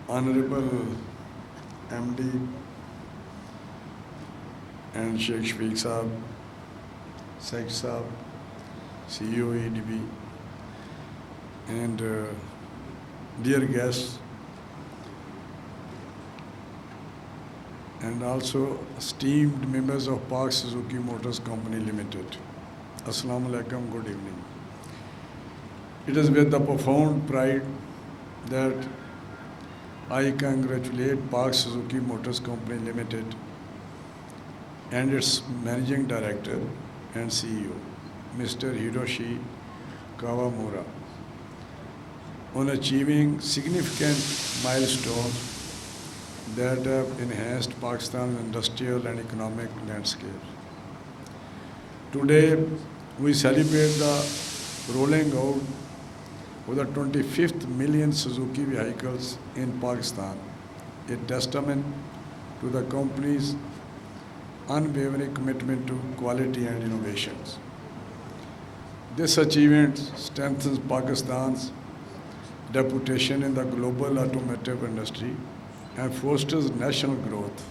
Honorable MD and Sheikh Shafiq Saab, Sheikh Saab, CEO EDB, and dear guests, and also esteemed members of Pak Suzuki Motors Company Limited. Assalamu alaikum, good evening. It is with the profound pride that I congratulate Pak Suzuki Motors Company Limited and its Managing Director and CEO, Mr. Hiroshi Kawamura, on achieving significant milestones that have enhanced Pakistan's industrial and economic landscape. Today, we celebrate the rolling out of the 25th million Suzuki vehicles in Pakistan, a testament to the company's unwavering commitment to quality and innovations. This achievement strengthens Pakistan's reputation in the global automotive industry and fosters national growth.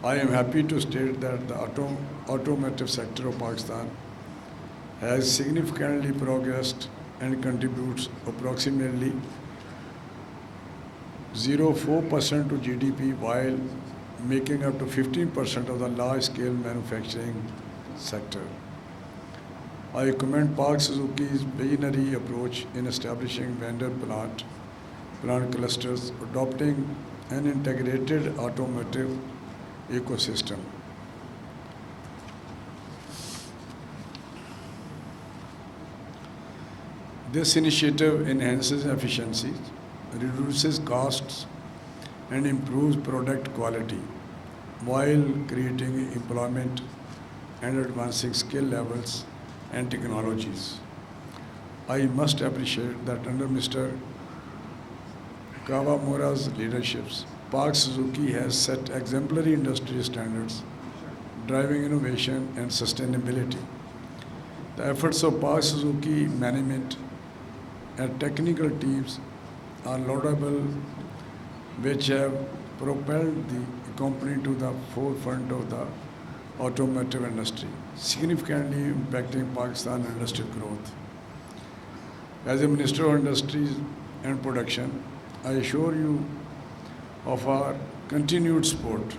I am happy to state that the automotive sector of Pakistan has significantly progressed and contributes approximately 0.4% to GDP while making up to 15% of the large-scale manufacturing sector. I commend Pak Suzuki's visionary approach in establishing vendor plant clusters, adopting an integrated automotive ecosystem. This initiative enhances efficiencies, reduces costs, and improves product quality while creating employment and advancing skill levels and technologies. I must appreciate that under Mr. Kawamura's leadership, Pak Suzuki has set exemplary industry standards, driving innovation and sustainability. The efforts of Pak Suzuki management and technical teams are laudable, which have propelled the company to the forefront of the automotive industry, significantly impacting Pakistan industrial growth. As a Minister of Industries and Production, I assure you of our continued support.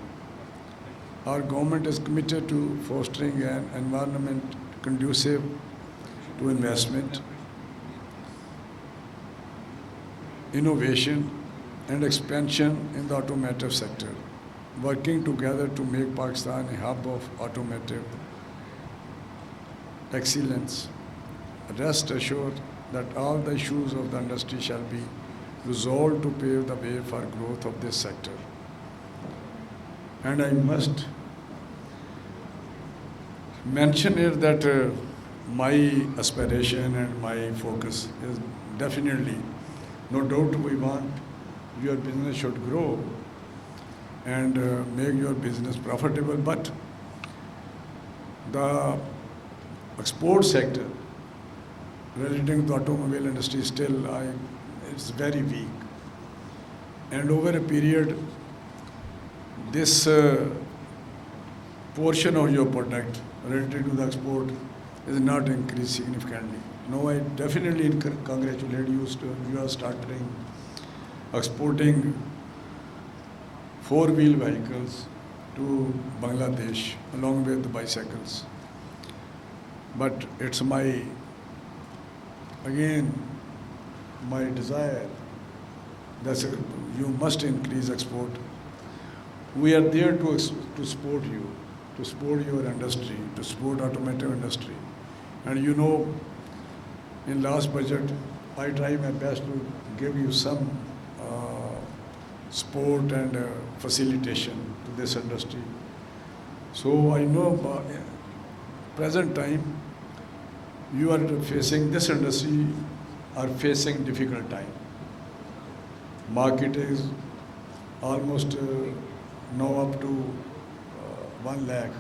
Our government is committed to fostering an environment conducive to investment, innovation, and expansion in the automotive sector, working together to make Pakistan a hub of automotive excellence. Rest assured that all the issues of the industry shall be resolved to pave the way for growth of this sector. And I must mention here that my aspiration and my focus is definitely, no doubt we want your business should grow and make your business profitable, but the export sector relating to the automobile industry still it's very weak. And over a period, this portion of your product related to the export is not increased significantly. Now I definitely congratulate you. You are starting exporting four-wheel vehicles to Bangladesh along with the bicycles. But it's my desire that you must increase export. We are there to support you, to support your industry, to support automotive industry. And you know, in last budget, I try my best to give you some support and facilitation to this industry. So I know present time you are facing, this industry are facing difficult time. Market is almost now up to 1 lakh,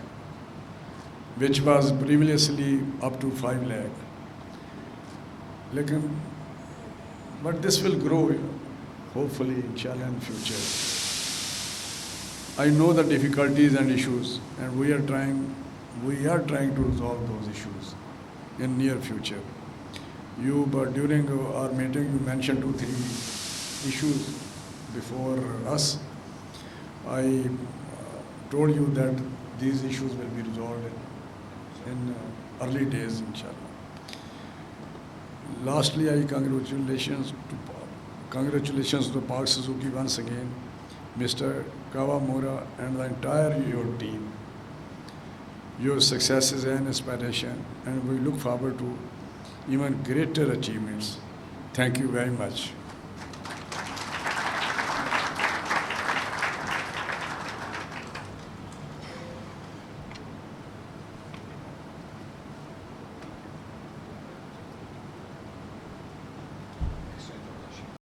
which was previously up to 5 lakh. But this will grow, hopefully, inshallah, in future. I know the difficulties and issues, and we are trying to resolve those issues in near future. But during our meeting, you mentioned 2-3 issues before us. I told you that these issues will be resolved in early days, inshallah. Lastly, I congratulations to Pak Suzuki once again, Mr. Kawamura, and the entire your team. Your success is an inspiration, and we look forward to even greater achievements. Thank you very much.